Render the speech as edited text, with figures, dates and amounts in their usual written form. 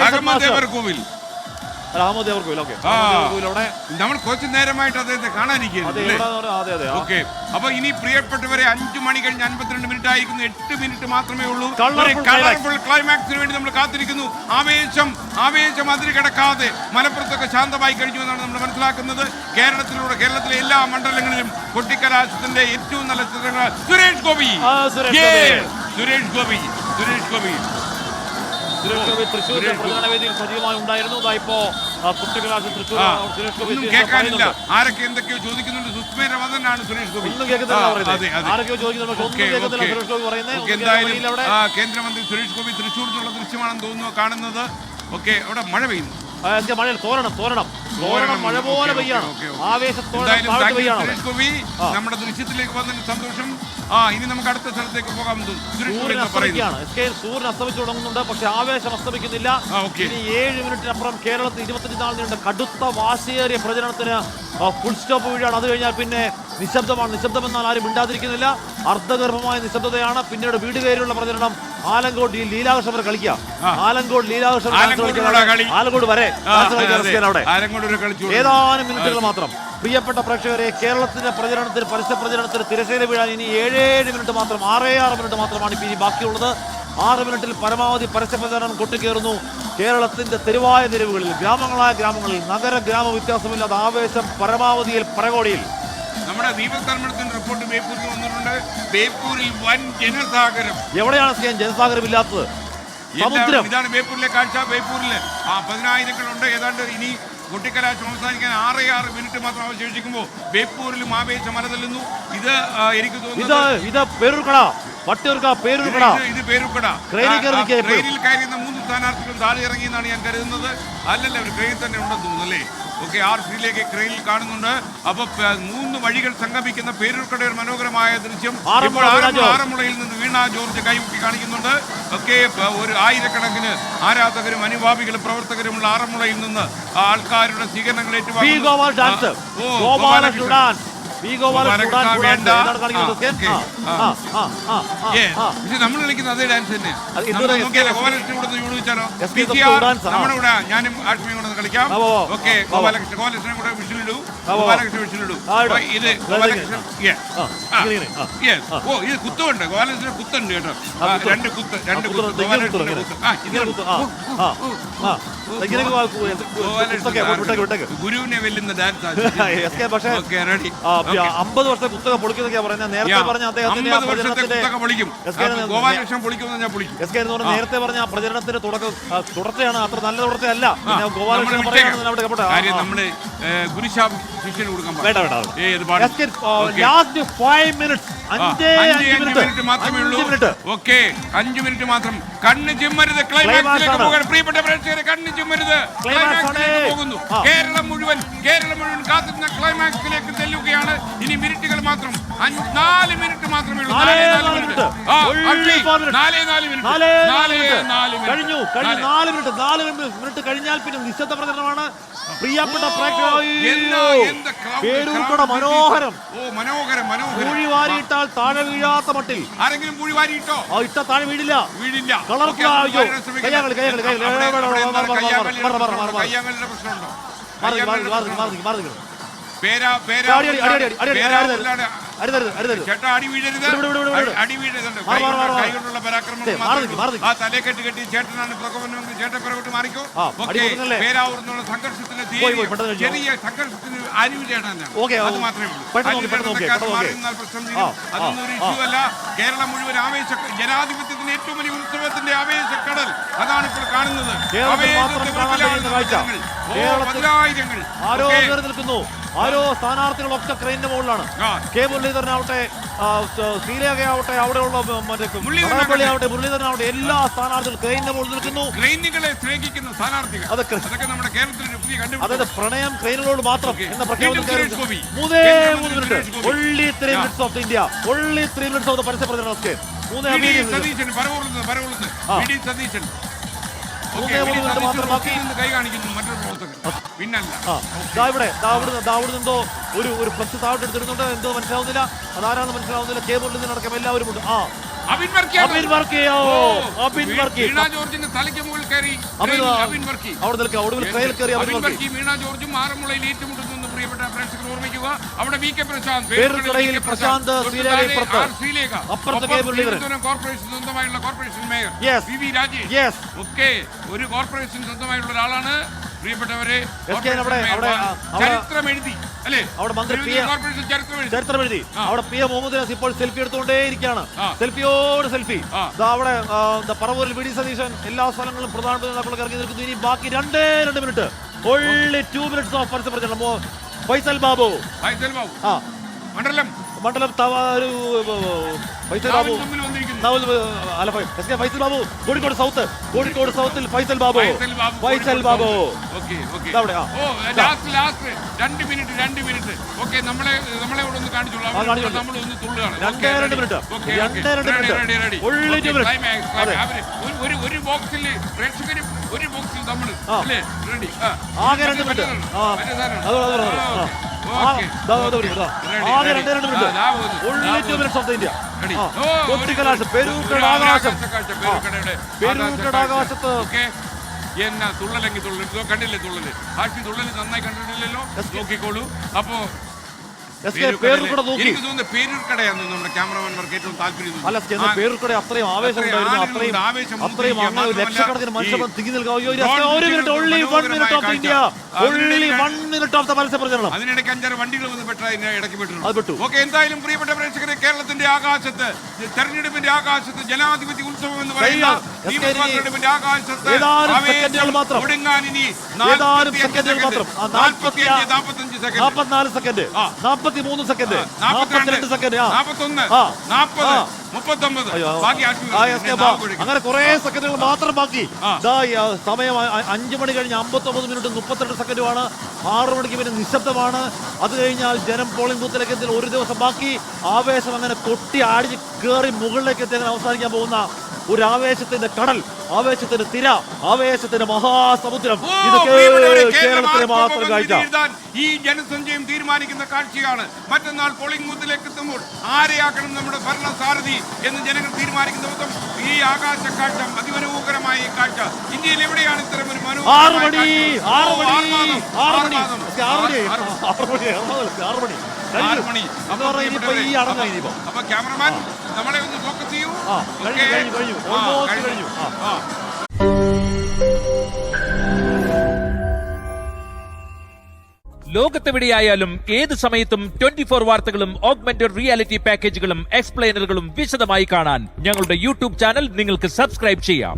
അഹമ്മദേവർകോവിൽ. നമ്മൾ കുറച്ചു നേരമായിട്ട് അദ്ദേഹത്തെ കാണാനിരിക്കുന്നു. ഓക്കെ, അപ്പൊ ഇനി പ്രിയപ്പെട്ടവരെ 5 മണി കഴിഞ്ഞ് 52 മിനിറ്റ് ആയിരിക്കുന്നു. 8 മിനിറ്റ് മാത്രമേ ഉള്ളൂ. കളർഫുൾ ക്ലൈമാക്സിന് വേണ്ടി നമ്മൾ കാത്തിരിക്കുന്നു. ആവേശം അതിര് കിടക്കാതെ മലപ്പുറത്തൊക്കെ ശാന്തമായി കഴിഞ്ഞു എന്നാണ് നമ്മൾ മനസ്സിലാക്കുന്നത്. കേരളത്തിലെ എല്ലാ മണ്ഡലങ്ങളിലും കൊട്ടിക്കലാശത്തിന്റെ ഏറ്റവും നല്ല ചിത്രങ്ങൾ സുരേഷ് ഗോപി. തൃശ്ശൂരിന്റെ പ്രചരണ വേദിയിൽ സജീവമായി ഉണ്ടായിരുന്നു. കേൾക്കാനില്ല, ആരൊക്കെ എന്തൊക്കെയോ ചോദിക്കുന്നുണ്ട്. സുസ്മേരവതനാണ് സുരേഷ് ഗോപി. എന്തായാലും കേന്ദ്രമന്ത്രി സുരേഷ് ഗോപി തൃശ്ശൂർ നിന്നുള്ള ദൃശ്യമാണെന്ന് തോന്നുന്നു കാണുന്നത്. ഓക്കെ, അവിടെ മഴ പെയ്യുന്നു. മഴ പോലെ പെയ്യാണ്. സുരേഷ് ഗോപി നമ്മുടെ ദൃശ്യത്തിലേക്ക് വന്നതിന് സന്തോഷം. ഇനി നമുക്ക് അടുത്ത സ്ഥലത്തേക്ക് പോകാം. സൂര്യൻ അസ്തമിച്ചു തുടങ്ങുന്നുണ്ട്, പക്ഷെ ആവേശം അസ്തമിക്കുന്നില്ല. ഇനി 7 മിനിറ്റിനപ്പുറം കേരളത്തിൽ 25 നാൾ നീണ്ട കടുത്ത വാശിയേറിയ പ്രചരണത്തിന് ഫുൾ സ്റ്റോപ്പ് വീഴാണ്. അത് കഴിഞ്ഞാൽ പിന്നെ നിശബ്ദം എന്നാൽ ആരും മിണ്ടാതിരിക്കുന്നില്ല. അർദ്ധഗർഭമായ നിശബ്ദതയാണ്. പിന്നീട് വീട് കയറിയുള്ള പ്രചരണം. ആലങ്കോട് ലീലാകൃഷ്ണൻ വരെ കളിക്കുക. ആലങ്കോട് വരെ ഏതാനും മിനിറ്റുകൾ മാത്രം. പ്രിയപ്പെട്ട പ്രേക്ഷകരെ, കേരളത്തിന്റെ പരസ്യ പ്രചരണത്തിന് തിരശ്ശീല വീഴാൻ ഇനി 7 മിനിറ്റ് മാത്രം. 6 മിനിറ്റ് മാത്രമാണ് ഇനി ബാക്കിയുള്ളത്. 6 മിനിറ്റിൽ പരമാവധി പരസ്യ പ്രചരണം കൊട്ടിക്കേറുന്നു. കേരളത്തിന്റെ തെരുവായ തെരുവുകളിൽ, ഗ്രാമങ്ങളിൽ നഗര ഗ്രാമ വ്യത്യാസമില്ലാതെ ആവേശം പരമാവധിയിൽ പരകോടിയിൽ. നമ്മുടെ ദീപകർമ്മത്തിന്റെ റിപ്പോർട്ട് ബേപ്പൂരിൽ വന്നിട്ടുണ്ട്. ബേപ്പൂരിൽ വൻ ജനസാഗരം. എവിടെയാണ് ജനസാഗരം ഇല്ലാത്തത്? സമുദ്രം. ഇതാണ് ബേപ്പൂരിലെ കാഴ്ച. ബേപ്പൂരിൽ 10,000 ഏതാണ്ട് ഇനി കൊട്ടിക്കലാശം അവസാനിക്കാൻ 6 മിനിറ്റ് മാത്രം അവശേഷിക്കുമ്പോൾ ബേപ്പൂരിലും ആവേശം അലതല്ലുന്നു. ഇത് എനിക്ക് തോന്നുന്നു ഇത് പേരൂർക്കട. ഇത് പേരൂർക്കട. ട്രെയിനിൽ കയറിയുന്ന 3 സ്ഥാനാർത്ഥികളും താഴെ ഇറങ്ങിയെന്നാണ് ഞാൻ കരുതുന്നത്. അല്ലല്ല, ഒരു ട്രെയിൻ തന്നെ ഉണ്ടെന്ന് തോന്നുന്നു അല്ലേ? ഓക്കെ, RC-യിലേക്ക് ട്രെയിനിൽ കാണുന്നുണ്ട്. അപ്പൊ 3 വഴികൾ സംഗമിക്കുന്ന പേരൂർക്കട ഒരു മനോഹരമായ ദൃശ്യം. ഇപ്പോൾ ആറന്മുളയിൽ നിന്ന് വീണ ജോർജ് കൈമുക്കി കാണിക്കുന്നുണ്ട്. ഒക്കെ ഒരു ആയിരക്കണക്കിന് ആരാധകരും അനുഭാവികളും പ്രവർത്തകരുമുള്ള ആറന്മുളയിൽ നിന്ന് ആൾക്കാരുടെ സ്വീകരണങ്ങൾ ഏറ്റുവാങ്ങുന്നു. നമ്മൾ കളിക്കുന്ന അതേ ഡാൻസ് തന്നെ. നമ്മുടെ കൂടെ ഞാനും ആഷ്മിയും കൂടെ കളിക്കാം. ഓക്കെ, ഗോപാലകൃഷ്ണൻ കൂടെ വിഷിലിടൂ. ഇത് ഗോപാലകൃഷ്ണൻ. ഓ, ഇത് കുത്തുണ്ട്. ഗോപാലകൃഷ്ണൻ കുത്തുണ്ട് കേട്ടോ. 2 കുത്ത്. ഗുരുവിനെ വെല്ലുന്ന ഡാൻസ്. 50 വർഷത്തെ പുസ്തകം പൊളിക്കുന്നൊക്കെയാ പറയുന്നത്. നേരത്തെ പറഞ്ഞ അദ്ദേഹത്തിന്റെ നേരത്തെ പറഞ്ഞ പ്രചരണത്തിന്റെ തുടർച്ചയാണ്. അത്ര നല്ല തുടർച്ചയല്ല. ഗോപാലകൃഷ്ണൻ പറയാൻ നമ്മള് ഗുരുശാപം ശിഷ്യന് കൊടുക്കാൻ ലാസ്റ്റ് 5 മിനിറ്റ്സ്. 5 മിനിറ്റ് മാത്രമേ ഉള്ളൂ. ഓക്കെ, 5 മിനിറ്റ് മാത്രം. കണ്ണ് ചിമ്മരുത്. ക്ലൈമാക്സിലേക്ക് പോകാൻ പ്രിയപ്പെട്ട പ്രേക്ഷകരെ, കണ്ണ് ചിമ്മരുത്. ക്ലൈമാക്സിലേക്ക് പോകുന്നു. കേരളം മുഴുവൻ കാത്തിരുന്ന ക്ലൈമാക്സിലേക്ക് ചെല്ലുകയാണ്. ഇനി മിനിറ്റുകൾ മാത്രം. 4 മിനിറ്റ് മാത്രമേ ഉള്ളൂ. 4 മിനിറ്റ് കഴിഞ്ഞാൽ പിന്നെ നിശബ്ദ പ്രചരണമാണ്. പ്രിയപ്പെട്ട മനോഹരം. പൂഴി വാരിയിട്ടാൽ താഴെ വീഴാത്ത മട്ടിൽ. ആരെങ്കിലും പൂഴി വാരിയിട്ടോ? ഇട്ട താഴെ വീഴില്ല. കളർഫുൾ. തലക്കെട്ട് കെട്ടി ചേട്ടനാണ് പ്രകോപനമെങ്കിൽ ചേട്ടൻ പിറകോട്ട് മാറിക്കോ. പേരാവൂർന്നുള്ള സംഘർഷത്തിന് ചെറിയ സംഘർഷത്തിന് അരിവ് ചേട്ടനാണ്. അത് മാത്രമേ ഉള്ളൂ. പ്രശ്നം അതൊന്നും ഒരു ഇഷ്യൂ അല്ല. കേരളം മുഴുവൻ ജനാധിപത്യത്തിന്റെ ഏറ്റവും വലിയ ഉത്സവത്തിന്റെ ആവേശക്കടൽ അതാണ് ഇപ്പോൾ കാണുന്നത്. ഓരോ സ്ഥാനാർത്ഥികളൊക്കെ ക്രെയിനിന്റെ മുകളിലാണ്. കെ മുരളീധരനാവട്ടെ, ശ്രീലേഖയാവട്ടെ, അവിടെയുള്ള മുരളീധരനാവട്ടെ, എല്ലാ സ്ഥാനാർത്ഥികളും ക്രെയിനിന്റെ മുകളിൽ നിൽക്കുന്നു. അതായത് പ്രണയം ക്രെയിനുകളോട് മാത്രം എന്ന പ്രഖ്യാപനം. 3 minute. Only 3 minutes of India. Only 3 minutes of the പരസ്യ പ്രചരണം. കൈ കാണിക്കുന്നു മറ്റൊരു പ്രവർത്തകൻ. പിന്നല്ല അവിടെ നിന്നോ ഒരു ഫ്ലക്സ് താഴോട്ട് എടുത്തിരുന്നുണ്ട്. എന്തോ മനസ്സിലാവുന്നില്ല. അതാരാണെന്ന് മനസ്സിലാവുന്നില്ല. കെ മുരളീധരൻ അടക്കം എല്ലാവരും ഉണ്ട്. അബിൻ വർക്കിയാണ്. അബിൻ വർക്കിയോ? അബിൻ വർക്കി വീണ ജോർജിന്റെ തലയ്ക്ക് മുകളിൽ കയറി അബിൻ വർക്കി. അവിടെ നിൽക്കുക, ഒടുവിൽ ട്രയൽ കയറി അബിൻ വർക്കി വീണ ജോർജും ആറന്മുളയിൽ ഏറ്റുമുട്ടുന്നു. പ്രിയപ്പെട്ട പ്രേക്ഷകർ ഓർമ്മിക്കുക, അവിടെ വി കെ പ്രശാന്ത്, പേരുക്കടയിൽ പ്രശാന്ത്, ശ്രീലേഖ, കോർപ്പറേഷൻ സ്വന്തമായുള്ള corporation mayor V V Rajesh. ഒക്കെ ഒരു കോർപ്പറേഷൻ സ്വന്തമായുള്ള ഒരാളാണ് പ്രിയപ്പെട്ടവരെ. ചരിത്രം എഴുതി അല്ലേ? അവിടെ മന്ത്രി ചരിത്രം എഴുതി. അവിടെ പി എ മുഹമ്മദ് നസീർ ഇപ്പോൾ സെൽഫി എടുത്തുകൊണ്ടേയിരിക്കുകയാണ്. സെൽഫിയോട് സെൽഫി. അവിടെ പറവൂരിൽ വി ഡി സതീശൻ എല്ലാ സ്ഥലങ്ങളും പ്രധാനപ്പെട്ട നേതാക്കളൊക്കെ ഇറങ്ങി നിൽക്കുന്നു. ഇനി ബാക്കി 2 മിനിറ്റ്. Only 2 minutes of പരസ്യപ്രചരണം. ഫൈസൽ ബാബു മണ്ഡലം ഫൈസൽ ബാബു ഫൈസൽ ബാബു കോഴിക്കോട് സൗത്തിൽ ഫൈസൽ ബാബു നമ്മളെ ഒന്ന് കാണിച്ചോളൂ. നമ്മളൊന്ന് തുള്ളുകയാണ്. 2 മിനിറ്റ്. ഒരു ബോക്സിൽ പ്രേക്ഷകരും ഒരു ബോക്സിൽ നമ്മൾ റെഡി. ആകെ 2 മിനിറ്റ്. എന്നാ തുള്ളലെങ്കിൽ തുള്ളൽ കണ്ടില്ലേ? തുള്ളല് ഹാഷി തുള്ളല് നന്നായി കണ്ടിട്ടില്ലല്ലോ. നോക്കിക്കോളൂ. അപ്പോ എനിക്ക് തോന്നുന്നു പേരൂർക്കടയാന്ന് നമ്മുടെ ക്യാമറമാൻമാർക്ക് ഏറ്റവും താല്പര്യം. പേരൂർക്കട അത്രയും ആവേശം ലക്ഷക്കണക്കിന് മനുഷ്യർ തിങ്ങി നിൽക്കുക. അതിനിടയ്ക്ക് 5-6 വണ്ടികൾ വന്ന് ഇടയ്ക്ക് പെട്ടു. ഓക്കെ, എന്തായാലും പ്രിയപ്പെട്ട പ്രേക്ഷകരെ, കേരളത്തിന്റെ ആകാശത്ത്, തെരഞ്ഞെടുപ്പിന്റെ ആകാശത്ത്, ജനാധിപത്യ ഉത്സവം എന്ന് പറയുന്ന തെരഞ്ഞെടുപ്പിന്റെ ആകാശത്ത് ഒടുങ്ങാൻ ഇനി 45 സെക്കൻഡ്, 44 സെക്കൻഡ്, 43 സെക്കൻഡ്, 42 സെക്കൻഡ്, 41, 40, 39. അങ്ങനെ കുറെ സെക്കൻഡുകൾ മാത്രം ബാക്കി. സമയം 5 മണി കഴിഞ്ഞ് 59 മിനിറ്റ് 32 സെക്കൻഡുമാണ്. 6 മണിക്ക് പിന്നെ നിശബ്ദമാണ്. അത് കഴിഞ്ഞാൽ ജനം പോളിംഗ് ബൂത്തിലേക്ക് എത്തി. ഒരു ദിവസം ബാക്കി. ആവേശം അങ്ങനെ കൊട്ടി ആടിച്ച് കയറി മുകളിലേക്ക് എത്തി അങ്ങനെ അവസാനിക്കാൻ പോകുന്ന ഒരു ആവേശത്തിന്റെ കടൽ, ആവേശത്തിന്റെ തിര, ആവേശത്തിന്റെ മഹാസമുദ്രം. ഇത് കേരളത്തിലെ മാത്രം കാഴ്ച. ഈ ജനസഞ്ചയം തീരുമാനിക്കുന്ന കാഴ്ചയാണ്. മറ്റന്നാൾ പോളിംഗ് ബൂത്തിലേക്ക് എത്തുമ്പോൾ ആരെയാക്കണം നമ്മുടെ ഭരണസാരഥി എന്ന് ജനങ്ങൾ തീരുമാനിക്കുന്ന മൊത്തം ഈ ആകാശ കാഴ്ച, അതിമനോഹരമായ ഈ കാഴ്ച ഇന്ത്യയിൽ എവിടെയാണ് ഇത്തരം ഒരു അപ്പൊ ക്യാമറമാൻ നമ്മളെ ഒന്ന് ഫോക്കസ് ചെയ്യൂ. ലോകത്തെവിടെയായാലും ഏത് സമയത്തും 24 വാർത്തകളും ഓഗ്മെന്റഡ് റിയാലിറ്റി പാക്കേജുകളും എക്സ്പ്ലെയിനറുകളും വിശദമായി കാണാൻ ഞങ്ങളുടെ യൂട്യൂബ് ചാനൽ നിങ്ങൾക്ക് സബ്സ്ക്രൈബ് ചെയ്യാം.